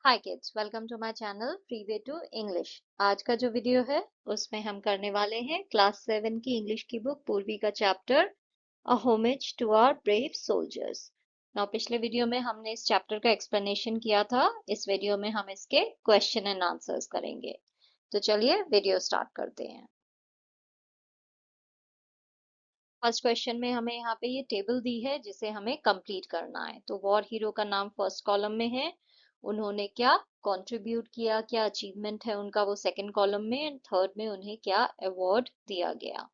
Hi kids, welcome to my channel Freeway to English. आज का जो वीडियो है उसमें हम करने वाले हैं क्लास 7 की इंग्लिश की बुक पूर्वी का chapter a homage to our brave soldiers. Now पिछले वीडियो में हमने इस चैप्टर का एक्सप्लेनेशन किया था। इस वीडियो में हम इसके क्वेश्चन एंड आंसर्स करेंगे। तो चलिए वीडियो स्टार्ट करते हैं। फर्स्ट क्वेश्चन में हमें यहाँ पे ये टेबल दी है जिसे हमें कंप्लीट करना है। तो वॉर हीरो का नाम फर्स्ट कॉलम में है, उन्होंने क्या कंट्रीब्यूट किया, क्या अचीवमेंट है उनका वो सेकंड कॉलम में, एंड थर्ड में उन्हें क्या अवार्ड दिया गया।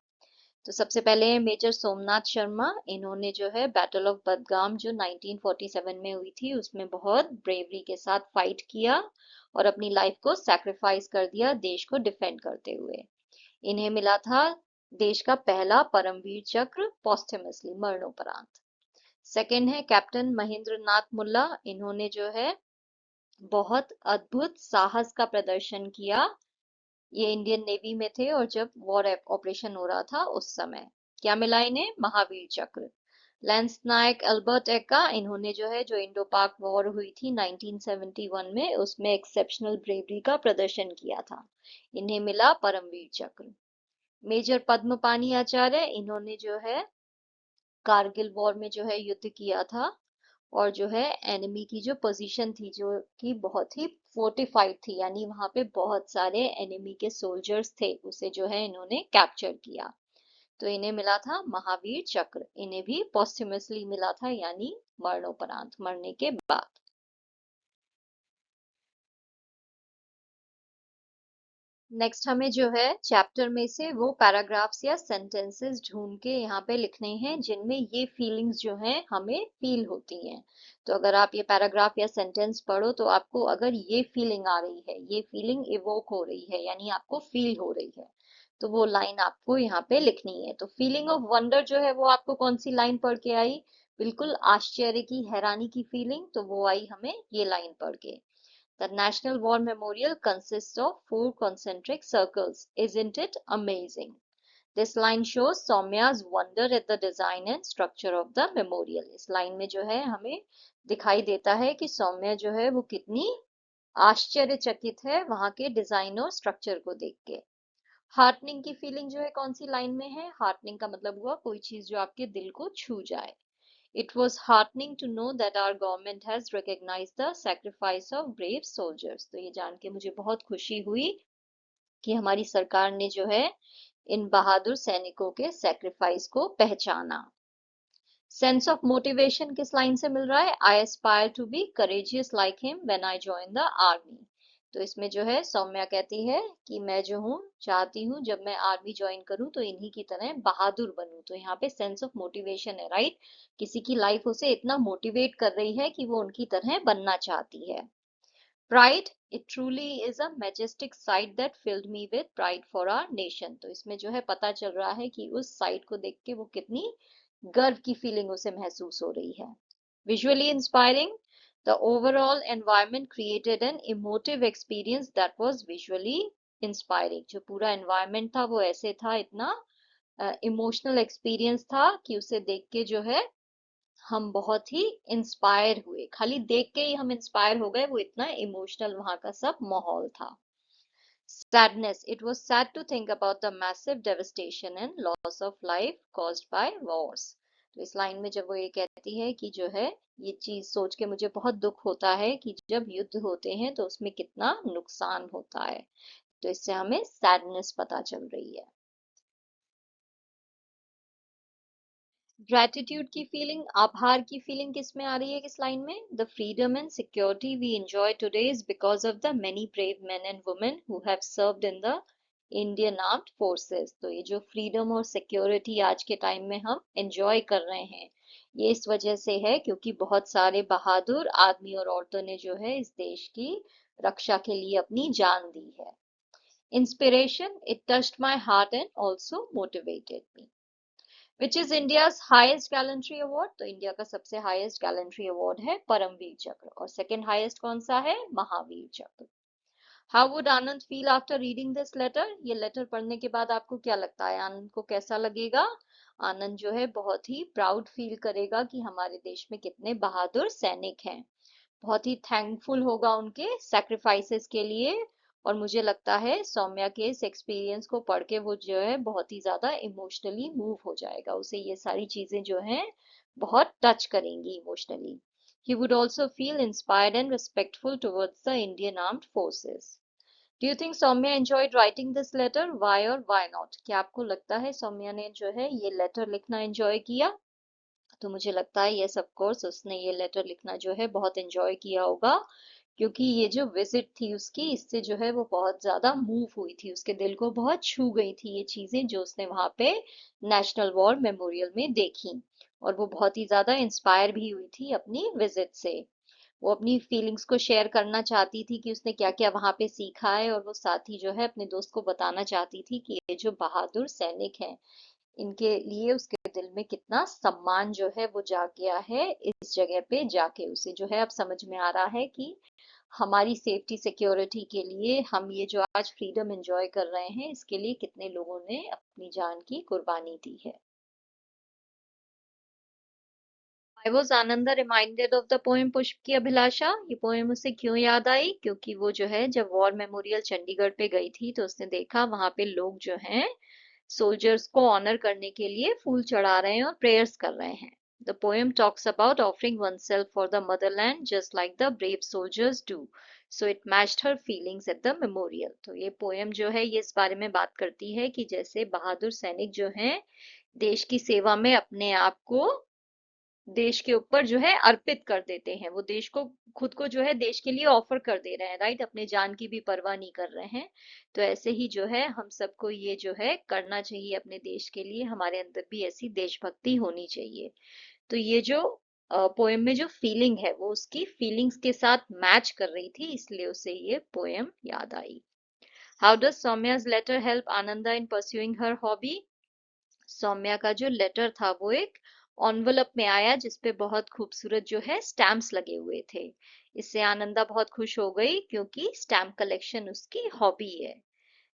तो सबसे पहले मेजर सोमनाथ शर्मा, इन्होंने जो है बैटल ऑफ बदगाम जो 1947 में हुई थी उसमें बहुत ब्रेवरी के साथ फाइट किया और अपनी लाइफ को सैक्रिफाइस कर दिया देश को डिफेंड करते हुए। इन्हें मिला था देश का पहला परमवीर चक्र पोस्टमसली मरणोपरांत। सेकंड है कैप्टन महेंद्र नाथ मुल्ला, इन्होंने जो है बहुत अद्भुत साहस का प्रदर्शन किया। ये इंडियन नेवी में थे और जब वॉर ऑपरेशन हो रहा था उस समय क्या मिला इन्हें, महावीर चक्र। लैंस नायक अल्बर्ट एक्का, इन्होंने जो है जो इंडो पाक वॉर हुई थी 1971 में उसमें एक्सेप्शनल ब्रेवरी का प्रदर्शन किया था, इन्हें मिला परमवीर चक्र। मेजर पद्मपानी आचार्य, इन्होंने जो है कारगिल वॉर में जो है युद्ध किया था और जो है एनिमी की जो पोजीशन थी जो कि बहुत ही फोर्टिफाइड थी, यानी वहां पे बहुत सारे एनिमी के सोल्जर्स थे, उसे जो है इन्होंने कैप्चर किया। तो इन्हें मिला था महावीर चक्र, इन्हें भी पोस्टुमसली मिला था यानी मरणोपरांत, मरने के बाद। नेक्स्ट हमें जो है चैप्टर में से वो पैराग्राफ्स या सेंटेंसेस ढूंढ के यहाँ पे लिखने हैं जिनमें ये फीलिंग्स जो हैं हमें फील होती हैं। तो अगर आप ये पैराग्राफ या सेंटेंस पढ़ो तो आपको अगर ये फीलिंग आ रही है, ये फीलिंग इवोक हो रही है यानी आपको फील हो रही है, तो वो लाइन आपको यहाँ पे लिखनी है। तो फीलिंग ऑफ वंडर जो है वो आपको कौन सी लाइन पढ़ के आई, बिल्कुल आश्चर्य की, हैरानी की फीलिंग, तो वो आई हमें ये लाइन पढ़ के। The National War Memorial consists of four concentric circles. Isn't it amazing? This line shows Soumya's wonder at the design and structure of the memorial. इस लाइन में जो है हमें दिखाई देता है कि सौम्या जो है वो कितनी आश्चर्यचकित है वहां के डिजाइन और स्ट्रक्चर को देख के। हार्टनिंग की फीलिंग जो है कौन सी लाइन में है, हार्टनिंग का मतलब हुआ कोई चीज जो आपके दिल को छू जाए। It was heartening to know that our government has recognized the sacrifice of brave soldiers. तो ये जान के मुझे बहुत खुशी हुई कि हमारी सरकार ने जो है इन बहादुर सैनिकों के सैक्रिफाइस को पहचाना। सेंस ऑफ मोटिवेशन किस लाइन से मिल रहा है, I aspire to be courageous like him when I join the army. तो इसमें जो है सौम्या कहती है कि मैं जो हूँ चाहती हूँ जब मैं आर्मी ज्वाइन करूँ तो इन्हीं की तरह बहादुर बनूं। तो यहाँ पे सेंस ऑफ मोटिवेशन है, राइट। किसी की लाइफ उसे इतना मोटिवेट कर रही है कि वो उनकी तरह बनना चाहती है। Pride, it truly is a majestic sight that filled me with pride for our nation. तो इसमें जो है पता चल रहा है कि उस साइट को देख के वो कितनी गर्व की फीलिंग उसे महसूस हो रही है। Visually inspiring, the overall environment created an emotive experience that was visually inspiring. जो पूरा एनवायरनमेंट था वो ऐसे था, इतना इमोशनल एक्सपीरियंस था कि उसे देख के जो है हम बहुत ही इंस्पायर हुए, खाली देख के ही हम इंस्पायर हो गए, वो इतना इमोशनल वहां का सब माहौल था। Sadness. It was sad to think about the massive devastation and loss of life caused by wars. तो इस लाइन में जब वो ये कहती है कि जो है ये चीज सोच के मुझे बहुत दुख होता है कि जब युद्ध होते हैं तो उसमें कितना नुकसान होता है, तो इससे हमें सैडनेस पता चल रही है। ग्रेटिट्यूड की फीलिंग, आभार की फीलिंग किस में आ रही है, किस लाइन में, the freedom and security we enjoy today is because of the many brave men and women who have served in the Indian armed forces. तो ये जो फ्रीडम और सिक्योरिटी आज के टाइम में हम एंजॉय कर रहे हैं ये इस वजह से है क्योंकि बहुत सारे बहादुर आदमी और औरतों ने जो है इस देश की रक्षा के लिए अपनी जान दी है। Inspiration, it touched my heart and also motivated me. Which is India's highest gallantry award, तो इंडिया का सबसे हाईएस्ट गैलेंट्री अवार्ड है परमवीर चक्र और सेकंड हाईएस्ट कौन सा है, Mahavir Chakra. How would Anand feel after reading this letter, ये लेटर पढ़ने के बाद आपको क्या लगता है आनंद को कैसा लगेगा। आनंद जो है बहुत ही प्राउड फील करेगा कि हमारे देश में कितने बहादुर सैनिक हैं। बहुत ही थैंकफुल होगा उनके सैक्रिफाइसेस के लिए। और मुझे लगता है सौम्या के इस एक्सपीरियंस को पढ़ के वो जो है बहुत ही ज्यादा इमोशनली मूव हो जाएगा, उसे ये सारी चीजें जो हैं बहुत टच करेंगी emotionally. He would also feel inspired and respectful towards the Indian Armed Forces. Do you think Saumya enjoyed writing this letter? Why or why not? क्या आपको लगता है सौम्या ने जो है ये लेटर लिखना एंजॉय किया? तो मुझे लगता है यस ऑफ कोर्स उसने ये लेटर लिखना जो है बहुत एंजॉय किया होगा, क्योंकि ये जो विजिट थी उसकी, इससे जो है वो बहुत ज्यादा मूव हुई थी, उसके दिल को बहुत छू गई थी ये चीजें जो उसने वहां पे नेशनल वॉर मेमोरियल में देखी। और वो बहुत ही ज्यादा इंस्पायर भी हुई थी अपनी विजिट से। वो अपनी फीलिंग्स को शेयर करना चाहती थी कि उसने क्या क्या वहां पे सीखा है, और वो साथ ही जो है अपने दोस्त को बताना चाहती थी कि ये जो बहादुर सैनिक हैं, इनके लिए उसके दिल में कितना सम्मान जो है वो जाग गया है इस जगह पे जाके। उसे जो है अब समझ में आ रहा है कि हमारी सेफ्टी सिक्योरिटी के लिए हम ये जो आज फ्रीडम एंजॉय कर रहे हैं, इसके लिए कितने लोगों ने अपनी जान की कुर्बानी दी है। I was Ananda reminded of the poem पुष्प की अभिलाषा। ये पोएम उसे क्यों याद आई? क्योंकि वो जो है जब वॉर मेमोरियल चंडीगढ़ पे गई थी तो उसने देखा वहां पे लोग जो हैं सोल्जर्स को ऑनर करने के लिए फूल चढ़ा रहे हैं और प्रेयर्स कर रहे हैं। The poem talks about offering oneself for the Motherland just like the brave soldiers do, so it matched her feelings at the memorial. तो ये पोएम जो है ये इस बारे में बात करती है कि जैसे बहादुर सैनिक जो हैं देश की सेवा में अपने आप को देश के ऊपर जो है अर्पित कर देते हैं, वो देश को खुद को जो है देश के लिए ऑफर कर दे रहे हैं, राइट, अपने जान की भी परवाह नहीं कर रहे हैं। तो ऐसे ही जो है हम सबको ये जो है करना चाहिए अपने देश के लिए, हमारे अंदर भी ऐसी देशभक्ति होनी चाहिए। तो ये जो पोएम में जो फीलिंग है वो उसकी फीलिंग्स के साथ मैच कर रही थी, इसलिए उसे ये पोएम याद आई। How does Saumya's letter help Ananda in pursuing her hobby? Saumya का जो लेटर था वो एक एनवलप में आया जिसपे बहुत खूबसूरत जो है स्टैम्प्स लगे हुए थे। इससे आनंदा बहुत खुश हो गई क्योंकि स्टैम्प कलेक्शन उसकी हॉबी है।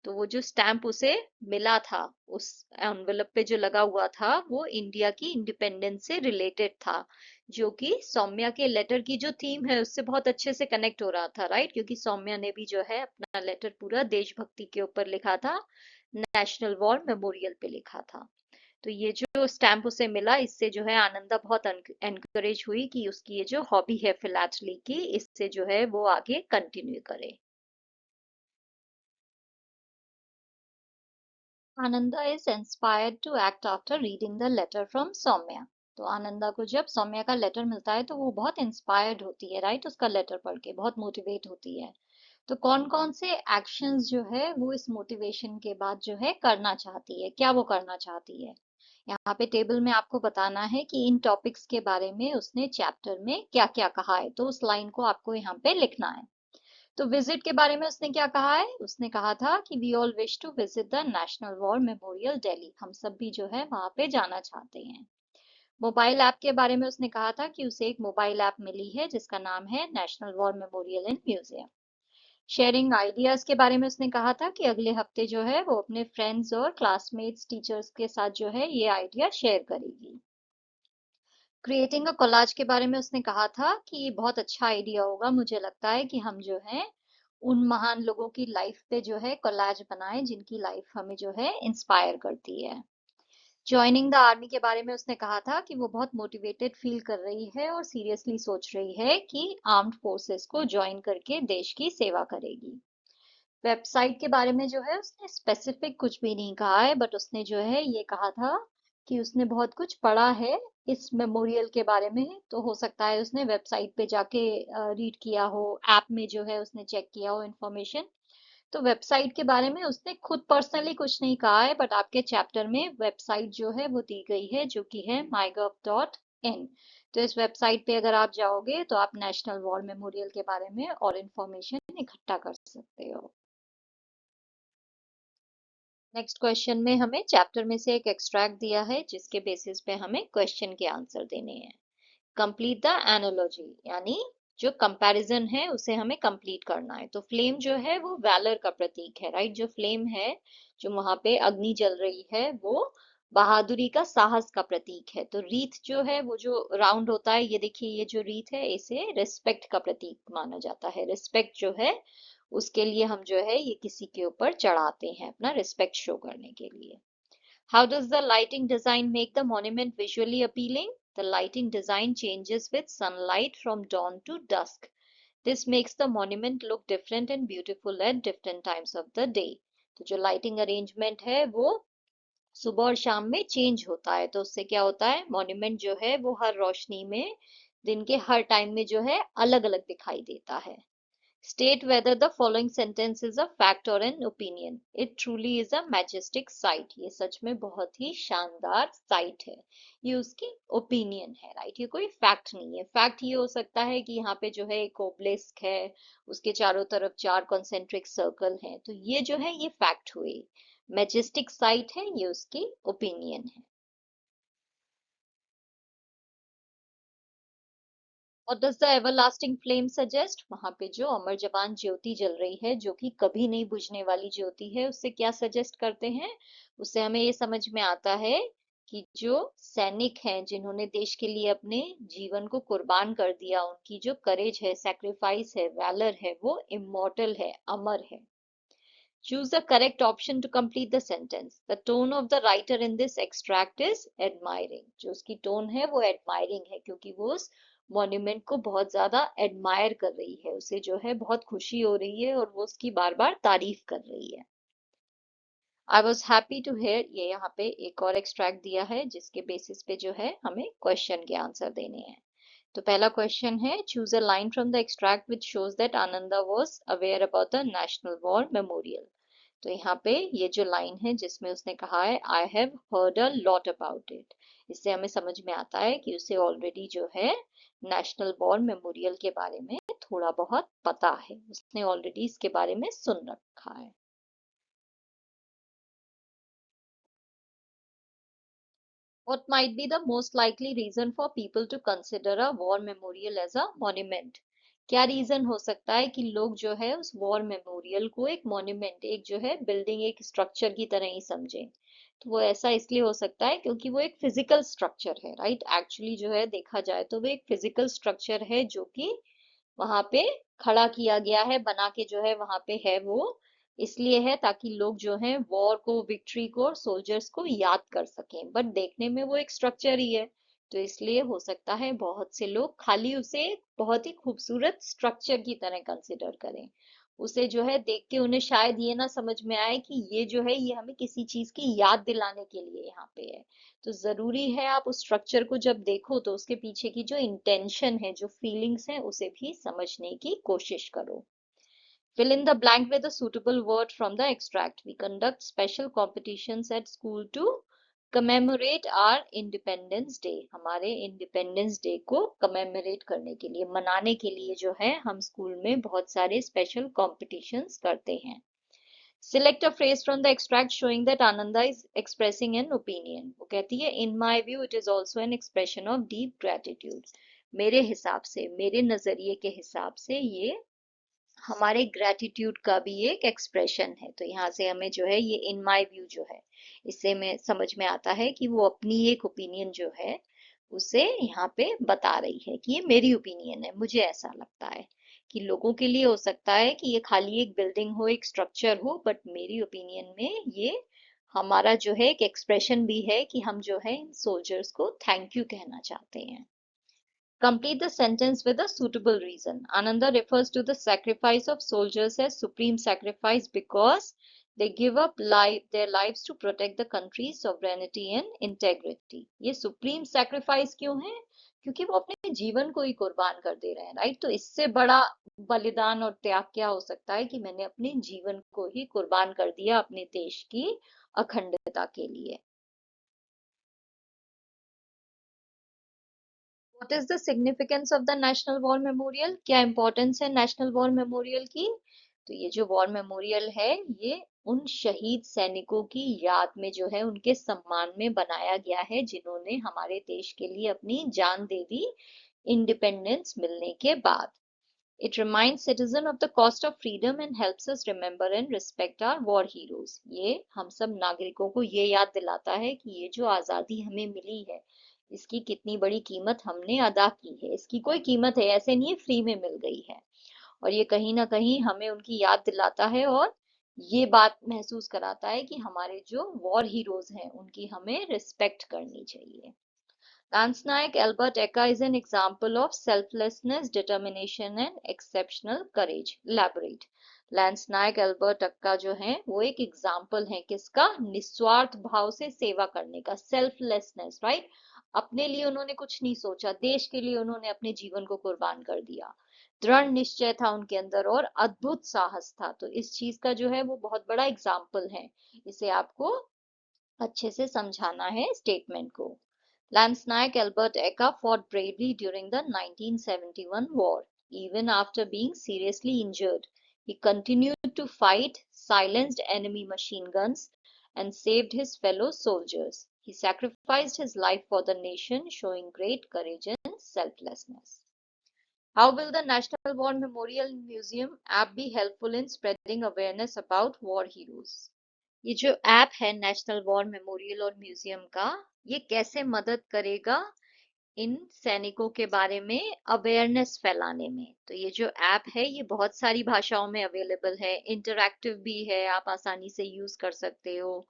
तो वो जो स्टैम्प उसे मिला था उस एनवलप पे जो लगा हुआ था वो इंडिया की इंडिपेंडेंस से रिलेटेड था, जो कि सौम्या के लेटर की जो थीम है उससे बहुत अच्छे से कनेक्ट हो रहा था, राइट, क्योंकि सौम्या ने भी जो है अपना लेटर पूरा देशभक्ति के ऊपर लिखा था, नेशनल वॉर मेमोरियल पे लिखा था। तो ये जो स्टैम्प उसे मिला इससे जो है आनंदा बहुत एनकरेज हुई कि उसकी ये जो हॉबी है फिलैटली की, इससे जो है वो आगे कंटिन्यू करे। Ananda is inspired to act after reading the letter from Saumya. तो आनंदा को जब सौम्या का लेटर मिलता है तो वो बहुत इंस्पायर्ड होती है, राइट, उसका लेटर पढ़ के बहुत मोटिवेट होती है। तो कौन कौन से एक्शंस जो है वो इस मोटिवेशन के बाद जो है करना चाहती है, क्या वो करना चाहती है? यहाँ पे टेबल में आपको बताना है कि इन टॉपिक्स के बारे में उसने चैप्टर में क्या क्या कहा है, तो उस लाइन को आपको यहाँ पे लिखना है। तो विजिट के बारे में उसने क्या कहा है? उसने कहा था कि we all wish to visit the national war memorial Delhi, हम सब भी जो है वहां पे जाना चाहते हैं। मोबाइल ऐप के बारे में उसने कहा था कि उसे एक मोबाइल ऐप मिली है जिसका नाम है national war memorial and museum. Sharing ideas के बारे में उसने कहा था कि अगले हफ्ते जो है वो अपने फ्रेंड्स और क्लासमेट्स टीचर्स के साथ जो है ये आइडिया शेयर करेगी। क्रिएटिंग अ कोलाज के बारे में उसने कहा था कि ये बहुत अच्छा आइडिया होगा, मुझे लगता है कि हम जो है उन महान लोगों की लाइफ पे जो है कोलाज बनाएं जिनकी लाइफ हमें जो है इंस्पायर करती है। ज्वाइनिंग द आर्मी के बारे में उसने कहा था कि वो बहुत मोटिवेटेड फील कर रही है और सीरियसली सोच रही है कि आर्म्ड फोर्सेस को ज्वाइन करके देश की सेवा करेगी। वेबसाइट के बारे में जो है उसने स्पेसिफिक कुछ भी नहीं कहा है, बट उसने जो है ये कहा था कि उसने बहुत कुछ पढ़ा है इस मेमोरियल के बारे में, तो हो सकता है उसने वेबसाइट पे जाके रीड किया हो, ऐप में जो है उसने चेक किया हो इंफॉर्मेशन। तो वेबसाइट के बारे में उसने खुद पर्सनली कुछ नहीं कहा है, बट आपके चैप्टर में वेबसाइट जो है वो दी गई है जो कि है mygov.in। तो इस वेबसाइट पे अगर आप जाओगे तो आप नेशनल वॉर मेमोरियल के बारे में और इंफॉर्मेशन इकट्ठा कर सकते हो। नेक्स्ट क्वेश्चन में हमें चैप्टर में से एक एक्सट्रैक्ट दिया है जिसके बेसिस पे हमें क्वेश्चन के आंसर देने हैं। कंप्लीट द एनालॉजी, यानी जो कंपैरिजन है उसे हमें कंप्लीट करना है। तो फ्लेम जो है वो वैलर का प्रतीक है, राइट, जो फ्लेम है जो वहां पे अग्नि जल रही है वो बहादुरी का, साहस का प्रतीक है। तो रीथ जो है वो जो राउंड होता है, ये देखिए ये जो रीथ है इसे रिस्पेक्ट का प्रतीक माना जाता है। रिस्पेक्ट जो है उसके लिए हम जो है ये किसी के ऊपर चढ़ाते हैं अपना रिस्पेक्ट शो करने के लिए। How does the lighting design make the monument visually appealing? The lighting design changes with sunlight from dawn to dusk. This makes the monument look different and beautiful at different times of the day. तो जो lighting arrangement है वो सुबह और शाम में change होता है, तो उससे क्या होता है, मॉन्यूमेंट जो है वो हर रोशनी में दिन के हर टाइम में जो है अलग अलग दिखाई देता है। State whether the following sentence is a fact or an opinion. It truly is a majestic sight. ये सच में बहुत ही शानदार साइट है। ये उसकी ओपिनियन है, राइट। ये कोई फैक्ट नहीं है। फैक्ट ये हो सकता है कि यहाँ पे जो है एक ओबलिस्क है, उसके चारों तरफ 4 कॉन्सेंट्रिक सर्कल हैं, तो ये जो है ये फैक्ट हुए। मैजेस्टिक साइट है, ये उसकी ओपिनियन है। What does the everlasting flame suggest? वहां पे जो अमर जवान ज्योति जल रही है, जो कि कभी नहीं बुझने वाली ज्योति है, उससे क्या सजेस्ट करते हैं? उससे हमें ये समझ में आता है कि जो सैनिक हैं जिन्होंने देश के लिए अपने जीवन को कुर्बान कर दिया, उनकी जो करेज है, सैक्रिफाइस है, वैलर है, वो इमॉर्टल है, अमर है। Choose the correct option to complete the sentence. The tone of the writer in this extract is admiring. जो उसकी टोन है वो admiring है, क्योंकि वो उस मॉन्यूमेंट को बहुत ज्यादा एडमायर कर रही है, उसे जो है बहुत खुशी हो रही है और वो उसकी बार बार तारीफ कर रही है। I was happy to here, ये यहाँ पे एक और एक्सट्रैक्ट दिया है जिसके बेसिस पे जो है हमें क्वेश्चन के आंसर देने हैं। तो पहला क्वेश्चन है, choose a line from the extract which shows that Ananda was aware about the national war memorial. तो यहाँ पे ये जो लाइन है जिसमें उसने कहा है I have heard a lot about it, इससे हमें समझ में आता है कि उसे ऑलरेडी जो है नेशनल वॉर मेमोरियल के बारे में थोड़ा बहुत पता है, उसने ऑलरेडी इसके बारे में सुन रखा है। What might be the most likely reason for people to consider a war memorial as a monument? क्या रीजन हो सकता है कि लोग जो है उस वॉर मेमोरियल को एक मॉन्यूमेंट, एक जो है बिल्डिंग, एक स्ट्रक्चर की तरह ही समझें? तो वो ऐसा इसलिए हो सकता है क्योंकि वो एक फिजिकल स्ट्रक्चर है, राइट। एक्चुअली जो है देखा जाए तो वो एक फिजिकल स्ट्रक्चर है जो कि वहां पे खड़ा किया गया है, बना के जो है वहां पे है। वो इसलिए है ताकि लोग जो है वॉर को, विक्ट्री को और सोल्जर्स को याद कर सकें, बट देखने में वो एक स्ट्रक्चर ही है। तो इसलिए हो सकता है बहुत से लोग खाली उसे एक बहुत ही खूबसूरत स्ट्रक्चर की तरह कंसिडर करें, उसे जो है देख के उन्हें शायद ये ना समझ में आए कि ये जो है ये हमें किसी चीज की याद दिलाने के लिए यहाँ पे है। तो जरूरी है आप उस स्ट्रक्चर को जब देखो तो उसके पीछे की जो इंटेंशन है, जो फीलिंग्स है, उसे भी समझने की कोशिश करो। Fill in the blank with a suitable word from the extract. We conduct special competitions at school to commemorate our Independence Day. हमारे इंडिपेंडेंस डे को कमेमोरेट करने के लिए, मनाने के लिए जो है हम स्कूल में बहुत सारे स्पेशल कॉम्पिटिशन्स करते हैं। Select a phrase from the extract showing that Ananda is expressing an opinion. वो कहती है in my view it is also an expression of deep gratitude. मेरे हिसाब से, मेरे नजरिए के हिसाब से ये हमारे ग्रेटिट्यूड का भी एक एक्सप्रेशन है। तो यहाँ से हमें जो है ये इन माय व्यू जो है, इससे में समझ में आता है कि वो अपनी एक ओपिनियन जो है उसे यहाँ पे बता रही है कि ये मेरी ओपिनियन है, मुझे ऐसा लगता है। कि लोगों के लिए हो सकता है कि ये खाली एक बिल्डिंग हो, एक स्ट्रक्चर हो, बट मेरी ओपिनियन में ये हमारा जो है एक एक्सप्रेशन भी है कि हम जो है इन सोल्जर्स को थैंक यू कहना चाहते हैं। Complete the sentence with a suitable reason. Ananda refers to the sacrifice of soldiers as supreme sacrifice because they give up their lives to protect the country's sovereignty and integrity. ये supreme sacrifice क्यों है? क्योंकि वो अपने जीवन को ही कुर्बान कर दे रहे हैं, राइट। तो इससे बड़ा बलिदान और त्याग क्या हो सकता है कि मैंने अपने जीवन को ही कुर्बान कर दिया अपने देश की अखंडता के लिए। What is the significance of the National War Memorial? क्या इम्पोर्टेंस है नेशनल वॉर मेमोरियल की? तो ये जो वॉर मेमोरियल है ये उन शहीद सैनिकों की याद में जो है उनके सम्मान में बनाया गया है जिन्होंने हमारे देश के लिए अपनी जान दे दी इंडिपेंडेंस मिलने के बाद। It reminds citizen of the cost of freedom and helps us remember and respect our war heroes. ये हम सब नागरिकों को ये याद दिलाता है कि ये जो आजादी हमें मिली है, इसकी कितनी बड़ी कीमत हमने अदा की है। इसकी कोई कीमत है, ऐसे नहीं है फ्री में मिल गई है। और ये कहीं ना कहीं हमें उनकी याद दिलाता है और ये बात महसूस कराता है कि हमारे जो वॉर हीरोज हैं उनकी हमें रिस्पेक्ट करनी चाहिए। Lance Naik Albert Eka is an example of selflessness, determination and exceptional courage. Elaborate. Lance naik Albert Ekka जो है वो एक एग्जाम्पल है किसका? निस्वार्थ भाव से सेवा करने का, सेल्फलेसनेस, राइट। अपने लिए उन्होंने कुछ नहीं सोचा, देश के लिए उन्होंने अपने जीवन को कुर्बान कर दिया। दृढ़ निश्चय था उनके अंदर और अद्भुत साहस था। तो इस चीज का जो है वो बहुत बड़ा एग्जाम्पल है। इसे आपको अच्छे से समझाना है स्टेटमेंट को। Lance Naik Albert Eka fought bravely during the 1971 war. Even after being seriously injured, he continued to fight, silenced enemy machine guns, and saved his fellow soldiers. He sacrificed his life for the nation, showing great courage and selflessness. How will the National War Memorial Museum app be helpful in spreading awareness about war heroes? ये जो app है national war memorial और museum का, ये कैसे मदद करेगा इन सैनिकों के बारे में अवेयरनेस फैलाने में? तो ये जो ऐप है ये बहुत सारी भाषाओं में अवेलेबल है, इंटरैक्टिव भी है, आप आसानी से यूज कर सकते हो।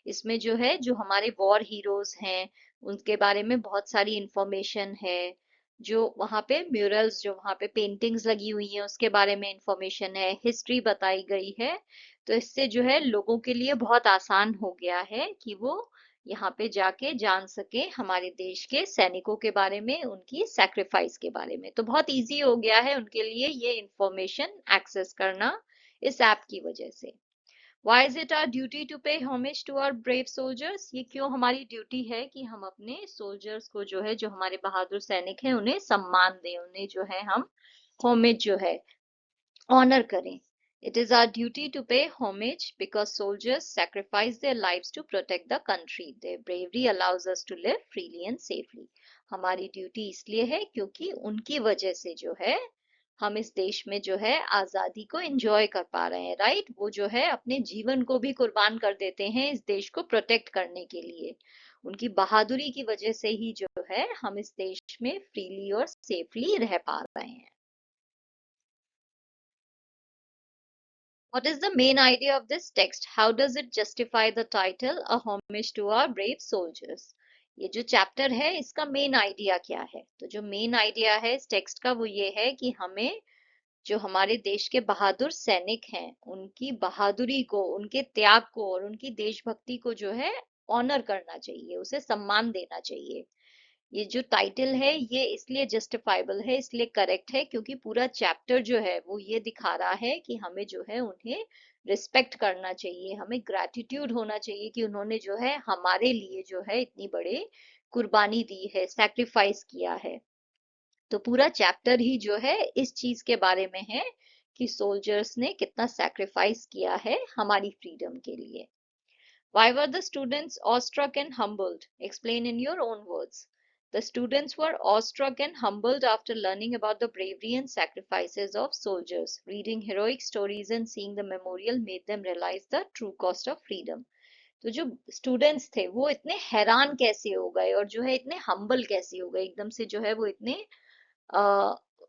इसमें जो है जो हमारे वॉर हीरोज हैं उनके बारे में बहुत सारी इंफॉर्मेशन है। जो वहाँ पे म्यूरल्स, जो वहाँ पे पेंटिंग्स लगी हुई हैं उसके बारे में इंफॉर्मेशन है, हिस्ट्री बताई गई है। तो इससे जो है लोगों के लिए बहुत आसान हो गया है कि वो यहाँ पे जाके जान सके हमारे देश के सैनिकों के बारे में, उनकी सैक्रिफाइस के बारे में। तो बहुत इजी हो गया है उनके लिए ये इंफॉर्मेशन एक्सेस करना इस ऐप की वजह से। Why is it our duty to pay homage to our brave soldiers? ये क्यों हमारी ड्यूटी है कि हम अपने सोल्जर्स को जो है, जो हमारे बहादुर सैनिक हैं, उन्हें सम्मान दें, उन्हें जो है हम होमेज जो है ऑनर करें। It is our duty to pay homage because soldiers sacrifice their lives to protect the country. Their bravery allows us to live freely and safely. हमारी ड्यूटी इसलिए है क्योंकि उनकी वजह से जो है हम इस देश में जो है आजादी को एंजॉय कर पा रहे हैं, राइट। वो जो है अपने जीवन को भी कुर्बान कर देते हैं इस देश को प्रोटेक्ट करने के लिए। उनकी बहादुरी की वजह से ही जो है हम इस देश में फ्रीली और सेफली रह पा रहे हैं। What is the main idea of this text? How does it justify the title, A Homage to Our Brave Soldiers? ये जो चैप्टर है इसका मेन आइडिया क्या है? तो जो मेन आइडिया है इस टेक्स्ट का वो ये है कि हमें जो हमारे देश के बहादुर सैनिक हैं उनकी बहादुरी को, उनके त्याग को और उनकी देशभक्ति को जो है ऑनर करना चाहिए, उसे सम्मान देना चाहिए। ये जो टाइटल है ये इसलिए जस्टिफाइबल है, इसलिए करेक्ट है क्योंकि पूरा चैप्टर जो है वो ये दिखा रहा है कि हमें जो है उन्हें रिस्पेक्ट करना चाहिए, हमें ग्रैटिट्यूड होना चाहिए कि उन्होंने जो है हमारे लिए जो है इतनी बड़े कुर्बानी दी है, सैक्रिफाइस किया है। तो पूरा चैप्टर ही जो है इस चीज के बारे में है कि सोल्जर्स ने कितना सैक्रिफाइस किया है हमारी फ्रीडम के लिए। Why were the students awestruck and humbled? Explain in your own words. The students were awestruck and humbled after learning about the bravery and sacrifices of soldiers. Reading heroic stories and seeing the memorial made them realize the true cost of freedom. तो जो students थे वो इतने हैरान कैसे हो गए और जो है इतने हम्बल कैसे हो गए, एकदम से जो है वो इतने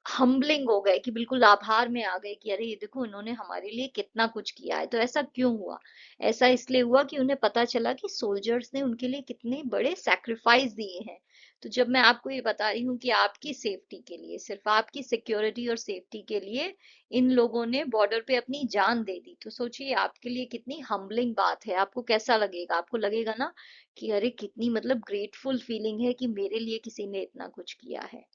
हम्बलिंग हो गए कि बिल्कुल आभार में आ गए कि अरे ये देखो इन्होंने हमारे लिए कितना कुछ किया है। तो ऐसा क्यों हुआ? ऐसा इसलिए हुआ कि उन्हें पता चला कि सोल्जर्स ने उनके लिए कितने बड़े सैक्रिफाइस दिए हैं। तो जब मैं आपको ये बता रही हूँ कि आपकी सेफ्टी के लिए, सिर्फ आपकी सिक्योरिटी और सेफ्टी के लिए इन लोगों ने बॉर्डर पे अपनी जान दे दी, तो सोचिए आपके लिए कितनी हम्बलिंग बात है। आपको कैसा लगेगा? आपको लगेगा ना कि अरे कितनी मतलब ग्रेटफुल फीलिंग है कि मेरे लिए किसी ने इतना कुछ किया है।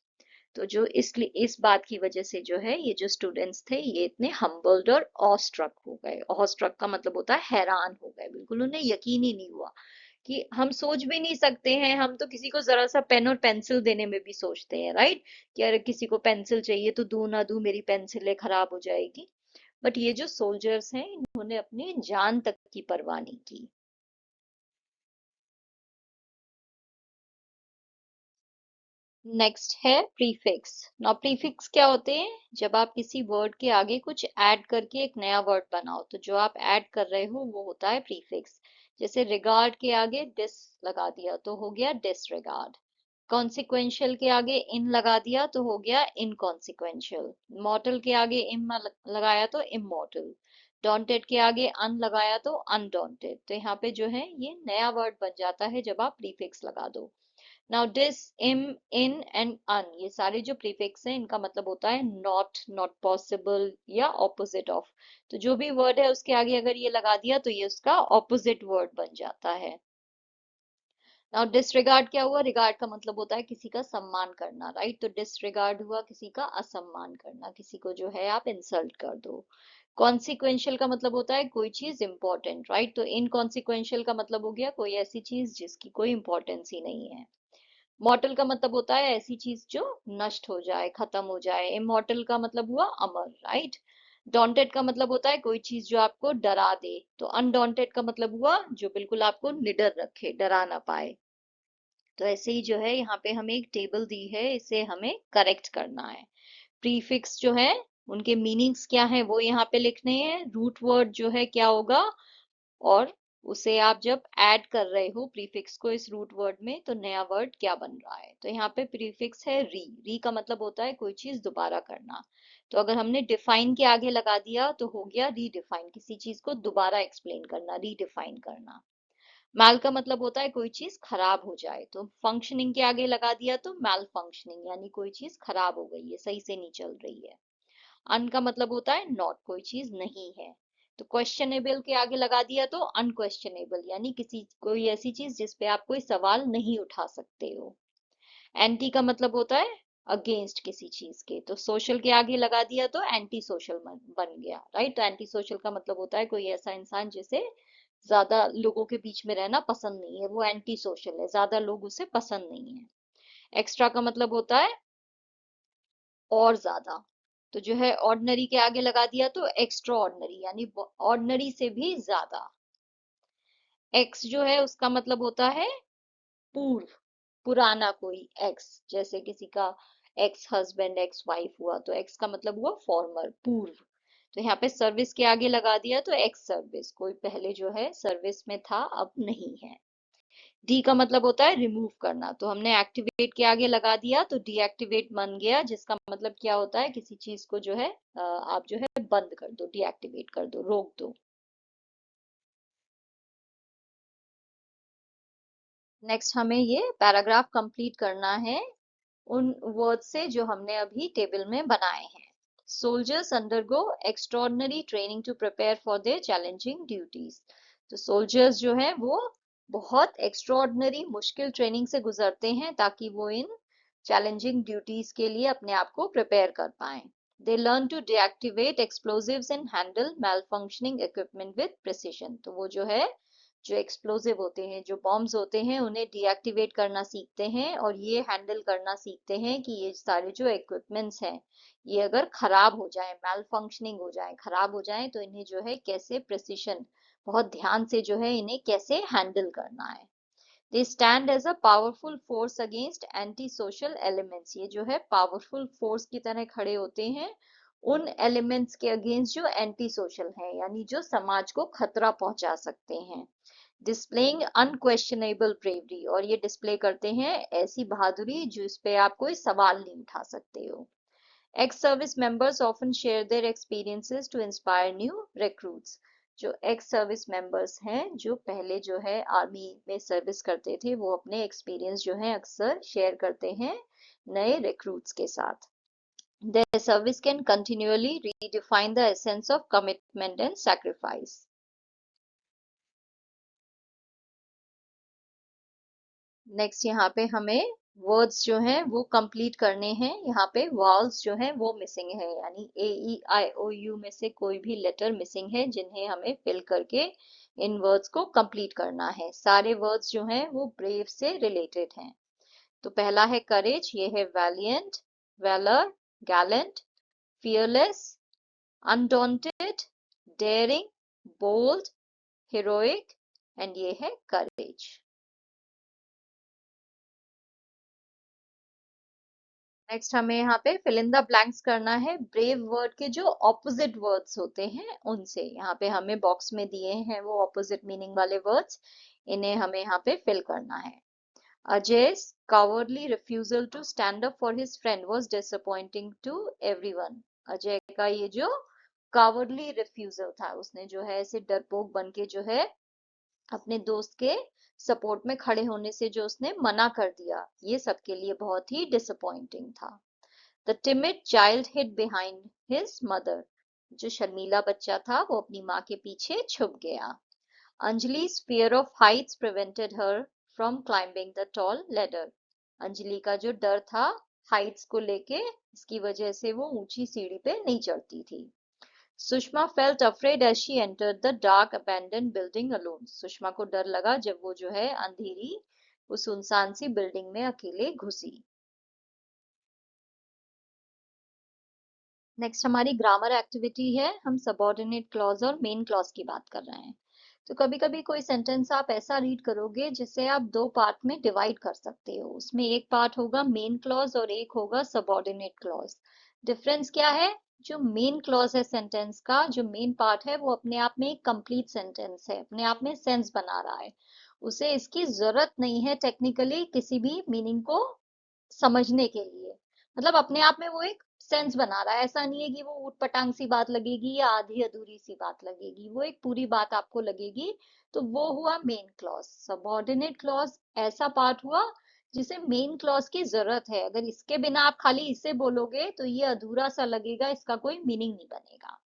तो जो इसलिए इस बात की वजह से जो है ये जो स्टूडेंट्स थे ये इतने हम्बल्ड और ऑस्ट्रक हो गए। ऑस्ट्रक का मतलब होता है हैरान हो गए, बिल्कुल उन्हें यकीन ही नहीं हुआ कि हम सोच भी नहीं सकते हैं। हम तो किसी को जरा सा पेन और पेंसिल देने में भी सोचते हैं, राइट, कि अरे किसी को पेंसिल चाहिए तो दूं ना दूं मेरी पेंसिलें खराब हो जाएगी। बट ये जो सोल्जर्स हैं इन्होंने अपनी जान तक की परवाह नहीं की। नेक्स्ट है प्रीफिक्स। नाउ प्रीफिक्स क्या होते हैं? जब आप किसी वर्ड के आगे कुछ ऐड करके एक नया वर्ड बनाओ, तो जो आप ऐड कर रहे हो वो होता है प्रीफिक्स। जैसे रिगार्ड के आगे दिस लगा दिया तो हो गया डिसरिगार्ड। कॉन्सिक्वेंशियल के आगे इन लगा दिया तो हो गया इनकॉन्सिक्वेंशियल। मॉर्टल के आगे इम लगाया तो इमॉर्टल। डॉन्टेड के आगे अन लगाया तो अनडॉन्टेड। तो यहाँ पे जो है ये नया वर्ड बन जाता है जब आप प्रीफिक्स लगा दो। नाउ दिस, इम, इन एंड अन, ये सारे जो प्रीफिक्स हैं इनका मतलब होता है नॉट, नॉट पॉसिबल या ऑपोजिट ऑफ। तो जो भी वर्ड है उसके आगे अगर ये लगा दिया तो ये उसका ऑपोजिट वर्ड बन जाता है। नाउ डिसरिगार्ड क्या हुआ? रिगार्ड का मतलब होता है किसी का सम्मान करना, राइट? तो डिसरिगार्ड हुआ किसी का असम्मान करना, किसी को जो है आप इंसल्ट कर दो। कॉन्सिक्वेंशियल का मतलब होता है कोई चीज इंपॉर्टेंट, राइट? तो इनकॉन्सिक्वेंशियल का मतलब हो गया कोई ऐसी चीज जिसकी कोई इंपॉर्टेंस ही नहीं है। मॉर्टल का मतलब होता है ऐसी चीज जो नष्ट हो जाए, खत्म हो जाए। इमॉर्टल का मतलब हुआ अमर, राइट? डॉन्टेड का मतलब होता है कोई चीज जो आपको डरा दे। तो अनडॉन्टेड का मतलब हुआ जो बिल्कुल आपको निडर रखे, डरा ना पाए। तो ऐसे ही जो है यहाँ पे हमें एक टेबल दी है, इसे हमें करेक्ट करना है। प्रीफिक्स जो है उनके मीनिंग्स क्या है वो यहाँ पे लिखने हैं। रूट वर्ड जो है क्या होगा, और उसे आप जब ऐड कर रहे हो प्रीफिक्स को इस रूट वर्ड में तो नया वर्ड क्या बन रहा है। तो यहाँ पे प्रीफिक्स है री। री का मतलब होता है कोई चीज दोबारा करना। तो अगर हमने डिफाइन के आगे लगा दिया तो हो गया रीडिफाइन, किसी चीज को दोबारा एक्सप्लेन करना, रीडिफाइन करना। मैल का मतलब होता है कोई चीज खराब हो जाए। तो फंक्शनिंग के आगे लगा दिया तो मैल फंक्शनिंग, यानी कोई चीज खराब हो गई है, सही से नहीं चल रही है। अन का मतलब होता है नॉट, कोई चीज नहीं है। तो क्वेश्चनेबल के आगे लगा दिया तो अनक्वेश्चनेबल, यानी किसी कोई ऐसी चीज जिस पे आप कोई सवाल नहीं उठा सकते हो। एंटी का मतलब होता है अगेंस्ट किसी चीज के। तो सोशल के आगे लगा दिया तो एंटी सोशल बन गया, राइट? तो एंटी सोशल का मतलब होता है कोई ऐसा इंसान जिसे ज्यादा लोगों के बीच में रहना पसंद नहीं है, वो एंटी सोशल है, ज्यादा लोग उसे पसंद नहीं है। एक्स्ट्रा का मतलब होता है और ज्यादा। तो जो है ऑर्डिनरी के आगे लगा दिया तो एक्स्ट्रा ऑर्डिनरी, यानी ऑर्डिनरी से भी ज्यादा। एक्स जो है उसका मतलब होता है पूर्व, पुराना कोई एक्स। जैसे किसी का एक्स हस्बैंड एक्स वाइफ हुआ तो एक्स का मतलब हुआ फॉर्मर, पूर्व। तो यहाँ पे सर्विस के आगे लगा दिया तो एक्स सर्विस, कोई पहले जो है सर्विस में था अब नहीं है। डी का मतलब होता है रिमूव करना। तो हमने एक्टिवेट के आगे लगा दिया तो डीएक्टिवेट बन गया, जिसका मतलब क्या होता है किसी चीज को जो है आप जो है बंद कर दो, डीएक्टिवेट कर दो, रोक दो। नेक्स्ट हमें ये पैराग्राफ कंप्लीट करना है उन वर्ड से जो हमने अभी टेबल में बनाए हैं। Soldiers undergo extraordinary training to prepare for their challenging duties. तो सोल्जर्स जो है वो बहुत एक्स्ट्रॉर्डनरी मुश्किल ट्रेनिंग से गुजरते हैं ताकि वो इन चैलेंजिंग ड्यूटीज के लिए अपने आप को प्रिपेयर कर पाए। They learn to deactivate explosives and handle malfunctioning equipment with precision। तो वो जो है जो एक्सप्लोसिव होते हैं, जो बॉम्ब्स होते हैं, उन्हें डीएक्टिवेट करना सीखते हैं और ये हैंडल करना सीखते हैं कि ये सारे जो इक्विपमेंट्स हैं ये अगर खराब हो जाए, मैल फंक्शनिंग हो जाए, खराब हो जाए तो इन्हें जो है कैसे प्रिसिशन, बहुत ध्यान से जो है इन्हें कैसे हैंडल करना है। They stand as a powerful force against anti social elements. ये जो है पावरफुल फोर्स की तरह खड़े होते हैं उन एलिमेंट्स के अगेंस्ट जो एंटी सोशल हैं, यानी जो समाज को खतरा पहुंचा सकते हैं। डिस्प्लेइंग अनक्वेश्चनेबल ब्रेवरी, और ये डिस्प्ले करते हैं ऐसी बहादुरी जिस पे आप कोई सवाल नहीं उठा सकते हो। Ex service members often share their experiences to inspire new recruits. जो एक्स सर्विस मेंबर्स हैं जो पहले जो है आर्मी में सर्विस करते थे, वो अपने एक्सपीरियंस जो है अक्सर शेयर करते हैं नए रिक्रूट्स के साथ। Their service can continually redefine the essence of commitment and sacrifice। Next यहाँ पे हमें वर्ड्स जो हैं वो कंप्लीट करने हैं। यहाँ पे वॉल्स जो हैं वो मिसिंग है, यानी ए ई आई ओ यू में से कोई भी लेटर मिसिंग है जिन्हें हमें फिल करके इन वर्ड्स को कंप्लीट करना है। सारे वर्ड्स जो हैं वो ब्रेव से रिलेटेड हैं। तो पहला है करेज, ये है valiant, valour, gallant, fearless, undaunted, daring, bold, heroic, and ये है करेज। नेक्स्ट हमें यहाँ पे फिल इन द ब्लैंक्स करना है ब्रेव वर्ड के जो ऑपोजिट वर्ड्स होते हैं उनसे। यहाँ पे हमें बॉक्स में दिए हैं वो ऑपोजिट मीनिंग वाले वर्ड्स, इन्हें हमें यहाँ पे फिल करना है। Ajay's cowardly refusal to stand up for his friend was disappointing to everyone. Ajay का ये जो cowardly refusal था, उसने जो है ऐसे डरपोक बन के जो है अपने दोस्त के सपोर्ट में खड़े होने से जो उसने मना कर दिया, ये सबके लिए बहुत ही डिसअपॉइंटिंग था। The timid child hid behind his mother, जो शर्मीला बच्चा था वो अपनी माँ के पीछे छुप गया। Anjali's fear of heights prevented her from climbing the tall ladder. Anjali का जो डर था हाइट्स को लेके, इसकी वजह से वो ऊंची सीढ़ी पे नहीं चढ़ती थी। Sushma felt afraid as she entered the dark abandoned building alone. Sushma को डर लगा जब वो जो है अंधेरी उस सुनसान सी बिल्डिंग में अकेले घुसी। नेक्स्ट हमारी ग्रामर एक्टिविटी है। हम सबऑर्डिनेट क्लॉज और मेन क्लॉज की बात कर रहे हैं। तो कभी कभी कोई सेंटेंस आप ऐसा रीड करोगे जिसे आप दो पार्ट में डिवाइड कर सकते हो। उसमें एक पार्ट होगा मेन क्लॉज और एक होगा सबऑर्डिनेट क्लॉज। डिफरेंस क्या है? जो मेन क्लॉज है सेंटेंस का, जो मेन पार्ट है, वो अपने आप में एक कंप्लीट सेंटेंस है, अपने आप में सेंस बना रहा है। उसे इसकी जरूरत नहीं है टेक्निकली किसी भी मीनिंग को समझने के लिए। मतलब अपने आप में वो एक सेंस बना रहा है। ऐसा नहीं है कि वो ऊट पटांग सी बात लगेगी या आधी अधूरी सी बात लगेगी, वो एक पूरी बात आपको लगेगी। तो वो हुआ मेन क्लॉज। सबऑर्डिनेट क्लॉज ऐसा पार्ट हुआ जिसे मेन क्लॉज की जरूरत है। अगर इसके बिना आप खाली इसे बोलोगे तो ये अधूरा सा लगेगा, इसका कोई मीनिंग नहीं बनेगा।